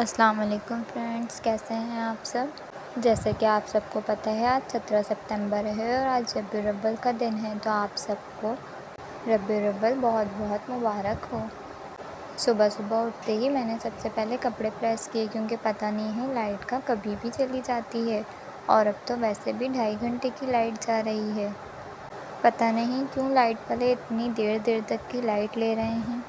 السلام علیکم فرینڈس، کیسے ہیں آپ سب؟ جیسے کہ آپ سب کو پتہ ہے آج 17 ستمبر ہے اور آج ربیع الاول کا دن ہے، تو آپ سب کو ربیع الاول بہت بہت مبارک ہو۔ صبح صبح اٹھتے ہی میں نے سب سے پہلے کپڑے پریس کیے، کیونکہ پتہ نہیں ہے لائٹ کا کبھی بھی چلی جاتی ہے، اور اب تو ویسے بھی 2.5 گھنٹے کی لائٹ جا رہی ہے۔ پتہ نہیں کیوں لائٹ والے اتنی دیر تک کی لائٹ لے رہے ہیں۔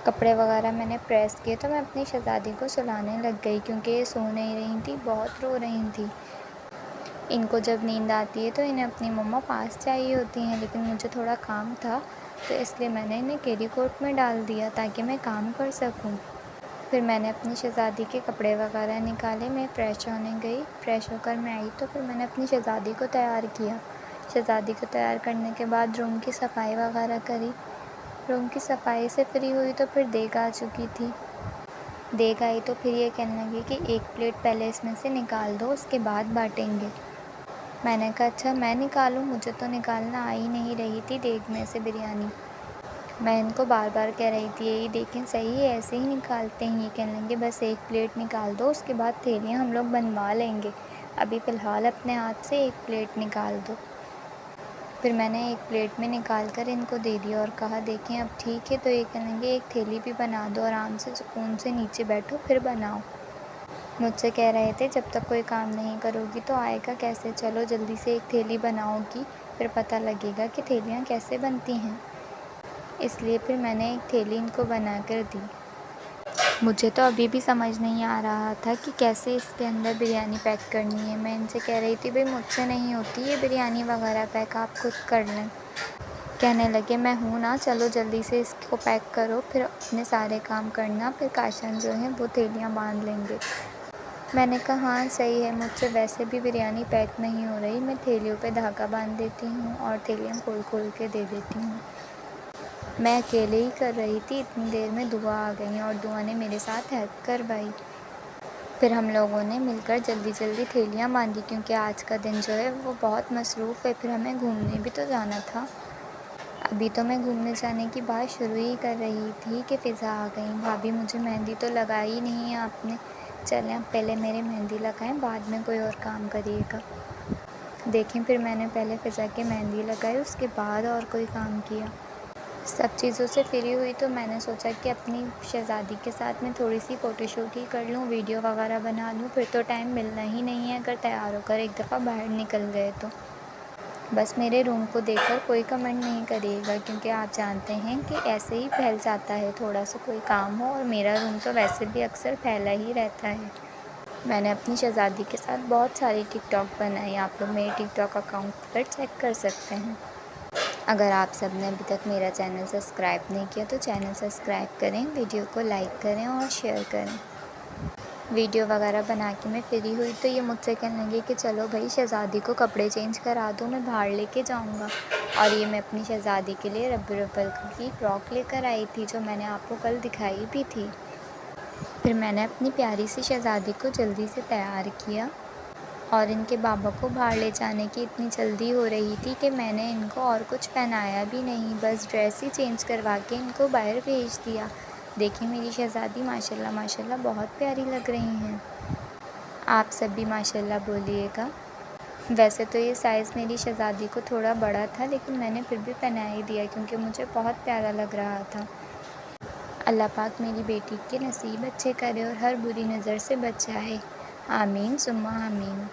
کپڑے وغیرہ میں نے پریس کیے تو میں اپنی شہزادی کو سلانے لگ گئی، کیونکہ یہ سو نہیں رہی تھی، بہت رو رہی تھی۔ ان کو جب نیند آتی ہے تو انہیں اپنی مما پاس چاہیے ہوتی ہیں، لیکن مجھے تھوڑا کام تھا تو اس لیے میں نے انہیں کیری کوٹ میں ڈال دیا تاکہ میں کام کر سکوں۔ پھر میں نے اپنی شہزادی کے کپڑے وغیرہ نکالے، میں فریش ہونے گئی۔ فریش ہو کر میں آئی تو پھر میں نے اپنی شہزادی کو تیار کیا۔ شہزادی کو تیار کرنے کے بعد روم کی صفائی وغیرہ کری۔ روم کی صفائی سے فری ہوئی تو پھر دیگ آ چکی تھی۔ دیگ آئی تو پھر یہ کہنے لگی کہ 1 پلیٹ پہلے اس میں سے نکال دو، اس کے بعد بانٹیں گے۔ میں نے کہا اچھا میں نکالوں، مجھے تو نکالنا آ ہی نہیں رہی تھی دیگ میں سے بریانی۔ میں ان کو بار بار کہہ رہی تھی یہی دیکھیں صحیح ہے، ایسے ہی نکالتے ہیں۔ یہ کہنے لگے بس 1 پلیٹ نکال دو، اس کے بعد تھیلیاں ہم لوگ بنوا لیں گے، ابھی فی الحال اپنے ہاتھ سے 1 پلیٹ نکال دو۔ پھر میں نے 1 پلیٹ میں نکال کر ان کو دے دیا اور کہا دیکھیں اب ٹھیک ہے؟ تو یہ کہنے لگے 1 تھیلی بھی بنا دو، آرام سے سکون سے نیچے بیٹھو پھر بناؤ۔ مجھ سے کہہ رہے تھے جب تک کوئی کام نہیں کرو گی تو آئے گا کیسے، چلو جلدی سے 1 تھیلی بناؤ گی پھر پتہ لگے گا کہ تھیلیاں کیسے بنتی ہیں۔ اس لیے پھر میں نے 1 تھیلی ان کو بنا کر دی۔ مجھے تو ابھی بھی سمجھ نہیں آ رہا تھا کہ کیسے اس کے اندر بریانی پیک کرنی ہے۔ میں ان سے کہہ رہی تھی بھئی مجھ سے نہیں ہوتی یہ بریانی وغیرہ پیک، آپ خود کر لیں۔ کہنے لگے میں ہوں نا، چلو جلدی سے اس کو پیک کرو، پھر اپنے سارے کام کرنا، پھر کاشان جو ہیں وہ تھیلیاں باندھ لیں گے۔ میں نے کہا ہاں صحیح ہے، مجھ سے ویسے بھی بریانی پیک نہیں ہو رہی، میں تھیلیوں پہ دھاگا باندھ دیتی ہوں اور تھیلیاں کھول کے دے دیتی ہوں۔ میں اکیلے ہی کر رہی تھی، اتنی دیر میں دعا آ گئی اور دعا نے میرے ساتھ ہیلپ کروائی۔ پھر ہم لوگوں نے مل کر جلدی تھیلیاں باندھی، کیونکہ آج کا دن جو ہے وہ بہت مصروف ہے، پھر ہمیں گھومنے بھی تو جانا تھا۔ ابھی تو میں گھومنے جانے کی بات شروع ہی کر رہی تھی کہ فضا آ گئی، بھابھی مجھے مہندی تو لگائی نہیں ہے آپ نے، چلیں اب پہلے میرے مہندی لگائیں بعد میں کوئی اور کام کریے گا۔ دیکھیں پھر میں نے پہلے فضا کے مہندی لگائی، اس کے بعد اور کوئی کام کیا۔ سب چیزوں سے فری ہوئی تو میں نے سوچا کہ اپنی شہزادی کے ساتھ میں تھوڑی سی فوٹو شوٹ ہی کر لوں، ویڈیو وغیرہ بنا لوں، پھر تو ٹائم ملنا ہی نہیں ہے اگر تیار ہو کر ایک دفعہ باہر نکل گئے تو۔ بس میرے روم کو دیکھ کر کوئی کمنٹ نہیں کریے گا، کیونکہ آپ جانتے ہیں کہ ایسے ہی پھیل جاتا ہے، تھوڑا سا کوئی کام ہو، اور میرا روم تو ویسے بھی اکثر پھیلا ہی رہتا ہے۔ میں نے اپنی شہزادی کے ساتھ بہت ساری ٹک ٹاک بنائی، آپ لوگ میرے ٹک ٹاک اکاؤنٹ پر چیک کر سکتے ہیں۔ اگر آپ سب نے ابھی تک میرا چینل سبسکرائب نہیں کیا تو چینل سبسکرائب کریں، ویڈیو کو لائک کریں اور شیئر کریں۔ ویڈیو وغیرہ بنا کے میں فری ہوئی تو یہ مجھ سے کہنے لگے کہ چلو بھائی شہزادی کو کپڑے چینج کرا دو، میں باہر لے کے جاؤں گا۔ اور یہ میں اپنی شہزادی کے لیے ربیع الاول کی فراک لے کر آئی تھی، جو میں نے آپ کو کل دکھائی بھی تھی۔ پھر میں نے اپنی پیاری سی شہزادی کو جلدی سے تیار کیا، اور ان کے بابا کو باہر لے جانے کی اتنی جلدی ہو رہی تھی کہ میں نے ان کو اور کچھ پہنایا بھی نہیں، بس ڈریس ہی چینج کروا کے ان کو باہر بھیج دیا۔ دیکھیں میری شہزادی ماشاءاللہ بہت پیاری لگ رہی ہیں۔ آپ سب بھی ماشاءاللہ بولیے گا۔ ویسے تو یہ سائز میری شہزادی کو تھوڑا بڑا تھا، لیکن میں نے پھر بھی پہنا ہی دیا کیونکہ مجھے بہت پیارا لگ رہا تھا۔ اللہ پاک میری بیٹی کے نصیب اچھے کرے اور ہر بری نظر سے بچائے، آمین ثم آمین۔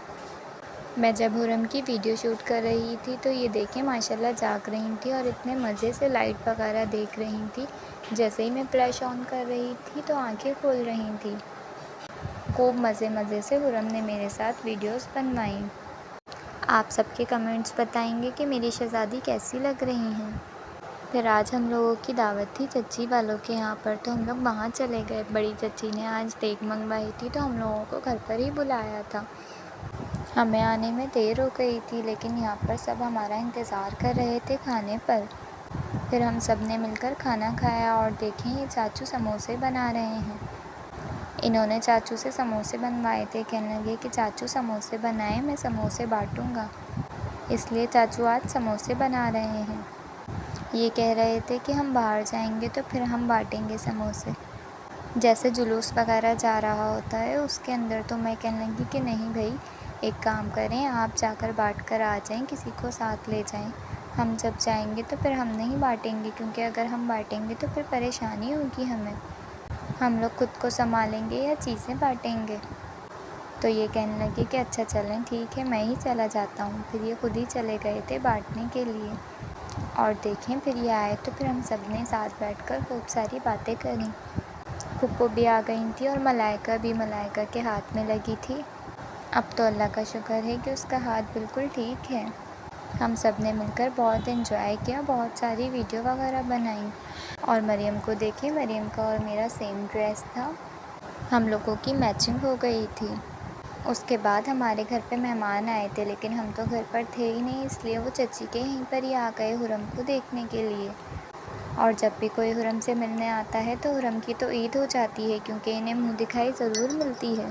میں جب حرم کی ویڈیو شوٹ کر رہی تھی تو یہ دیکھیں ماشاءاللہ جاگ رہی تھی اور اتنے مزے سے لائٹ وغیرہ دیکھ رہی تھی، جیسے ہی میں فلیش آن کر رہی تھی تو آنکھیں کھول رہی تھی۔ خوب مزے سے حرم نے میرے ساتھ ویڈیوز بنوائیں۔ آپ سب کے کمنٹس بتائیں گے کہ میری شہزادی کیسی لگ رہی ہیں۔ پھر آج ہم لوگوں کی دعوت تھی چچی والوں کے یہاں پر، تو ہم لوگ وہاں چلے گئے۔ بڑی چچی نے آج دیگ منگوائی تھی تو ہم لوگوں کو گھر پر ہی بلایا تھا۔ ہمیں آنے میں دیر ہو گئی تھی، لیکن یہاں پر سب ہمارا انتظار کر رہے تھے کھانے پر۔ پھر ہم سب نے مل کر کھانا کھایا، اور دیکھیں یہ چاچو سموسے بنا رہے ہیں۔ انہوں نے چاچو سے سموسے بنوائے تھے، کہنے لگے کہ چاچو سموسے بنائیں میں سموسے بانٹوں گا، اس لیے چاچو آج سموسے بنا رہے ہیں۔ یہ کہہ رہے تھے کہ ہم باہر جائیں گے تو پھر ہم بانٹیں گے سموسے۔ جیسے جلوس وغیرہ جا رہا ہوتا ہے اس کے اندر، تو میں کہنے لگی کہ نہیں بھائی، ایک کام کریں، آپ جا کر بانٹ کر آ جائیں، کسی کو ساتھ لے جائیں۔ ہم جب جائیں گے تو پھر ہم نہیں بانٹیں گے، کیونکہ اگر ہم بانٹیں گے تو پھر پریشانی ہوگی ہمیں، ہم لوگ خود کو سنبھالیں گے یا چیزیں بانٹیں گے؟ تو یہ کہنے لگے کہ اچھا چلیں ٹھیک ہے، میں ہی چلا جاتا ہوں۔ پھر یہ خود ہی چلے گئے تھے بانٹنے کے لیے، اور دیکھیں پھر یہ آئے تو پھر ہم سب نے ساتھ بیٹھ کر خوب ساری باتیں کریں۔ پھپھو بھی آ گئی تھی اور ملائکہ بھی ملائکہ کے ہاتھ میں لگی تھی۔ اب تو اللہ کا شکر ہے کہ اس کا ہاتھ بالکل ٹھیک ہے۔ ہم سب نے مل کر بہت انجوائے کیا، بہت ساری ویڈیو وغیرہ بنائیں، اور مریم کو دیکھیں، مریم کا اور میرا سیم ڈریس تھا، ہم لوگوں کی میچنگ ہو گئی تھی۔ اس کے بعد ہمارے گھر پہ مہمان آئے تھے، لیکن ہم تو گھر پر تھے ہی نہیں، اس لیے وہ چچی کے یہیں پر ہی آ گئے حرم کو دیکھنے کے لیے۔ اور جب بھی کوئی حرم سے ملنے آتا ہے تو حرم کی تو عید ہو جاتی ہے، کیونکہ انہیں منہ دکھائی ضرور ملتی ہے۔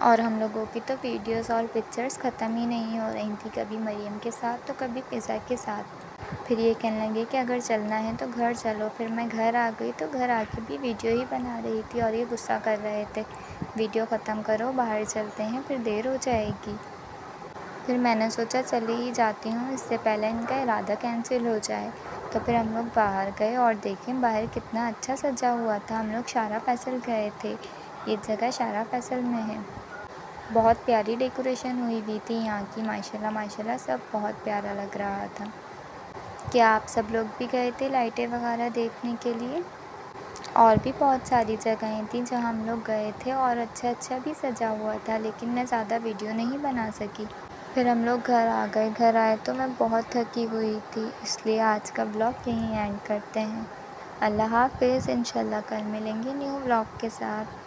اور ہم لوگوں کی تو ویڈیوز اور پکچرز ختم ہی نہیں ہو رہی تھیں، کبھی مریم کے ساتھ تو کبھی فضا کے ساتھ۔ پھر یہ کہنے لگے کہ اگر چلنا ہے تو گھر چلو۔ پھر میں گھر آ گئی تو گھر آ کے بھی ویڈیو ہی بنا رہی تھی، اور یہ غصہ کر رہے تھے، ویڈیو ختم کرو، باہر چلتے ہیں، پھر دیر ہو جائے گی۔ پھر میں نے سوچا چلی ہی جاتی ہوں، اس سے پہلے ان کا ارادہ کینسل ہو جائے۔ تو پھر ہم لوگ باہر گئے، اور دیکھیں باہر کتنا اچھا سجا ہوا تھا۔ ہم لوگ شارا فیصل گئے تھے، یہ جگہ شارا فیصل میں ہے۔ بہت پیاری ڈیکوریشن ہوئی ہوئی تھی یہاں کی، ماشاءاللہ ماشاءاللہ سب بہت پیارا لگ رہا تھا۔ کیا آپ سب لوگ بھی گئے تھے لائٹیں وغیرہ دیکھنے کے لیے؟ اور بھی بہت ساری جگہیں تھیں جہاں ہم لوگ گئے تھے، اور اچھا اچھا بھی سجا ہوا تھا، لیکن میں زیادہ ویڈیو نہیں بنا سکی۔ پھر ہم لوگ گھر آ گئے، گھر آئے تو میں بہت تھکی ہوئی تھی، اس لیے آج کا بلاگ یہیں اینڈ کرتے ہیں۔ اللہ حافظ، انشاءاللہ کل ملیں گے نیو بلاگ کے ساتھ۔